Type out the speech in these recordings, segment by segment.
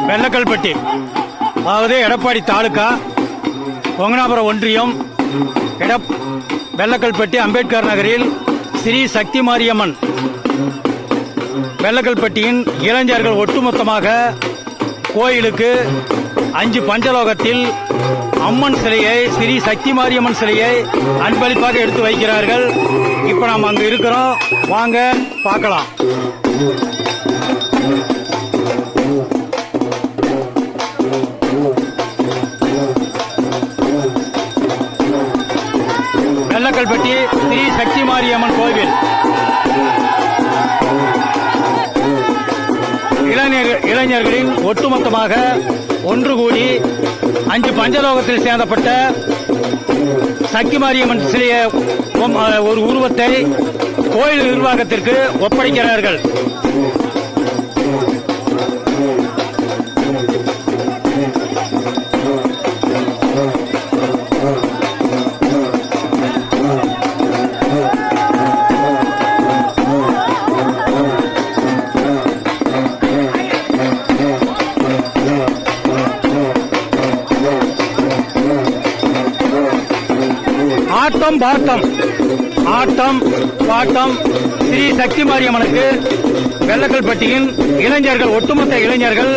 வெள்ளக்கல்பட்டி, அதாவது எடப்பாடி தாலுகா, கொங்கனாபுரம் ஒன்றியம், வெள்ளக்கல்பட்டி அம்பேத்கர் நகரில் ஸ்ரீ சக்தி மாரியம்மன் வெள்ளக்கல்பட்டியின் இளைஞர்கள் ஒட்டுமொத்தமாக கோயிலுக்கு 5 பஞ்சலோகத்தில் அம்மன் சிலையை, ஸ்ரீ சக்தி மாரியம்மன் சிலையை அன்பளிப்பாக எடுத்து வைக்கிறார்கள். இப்ப நாம் அங்கு இருக்கிறோம், வாங்க பார்க்கலாம். வெள்ளக்கல்பட்டி ஸ்ரீ சக்தி மாரியம்மன் கோவில் இளைஞர்களின் ஒட்டுமொத்தமாக ஒன்று கூடி 5 பஞ்சலோகத்தில் சேர்ந்தப்பட்ட சக்தி மாரியம்மன் சிலையை, ஒரு உருவத்தை கோயில் நிர்வாகத்திற்கு ஒப்படைக்கிறார்கள். ஆட்டம் பாட்டம் ஸ்ரீ சக்தி மாரியம்மனுக்கு வெள்ளக்கல்பட்டியின் இளைஞர்கள், ஒட்டுமொத்த இளைஞர்கள்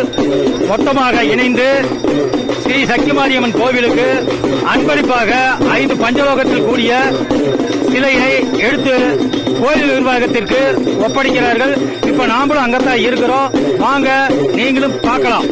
மொத்தமாக இணைந்து ஸ்ரீ சக்தி மாரியம்மன் கோவிலுக்கு அன்பளிப்பாக 5 பஞ்சலோகத்தில் கூடிய சிலையை எடுத்து கோயில் நிர்வாகத்திற்கு ஒப்படைக்கிறார்கள். இப்ப நாமளும் அங்கத்தான் இருக்கிறோம், வாங்க நீங்களும் பார்க்கலாம்.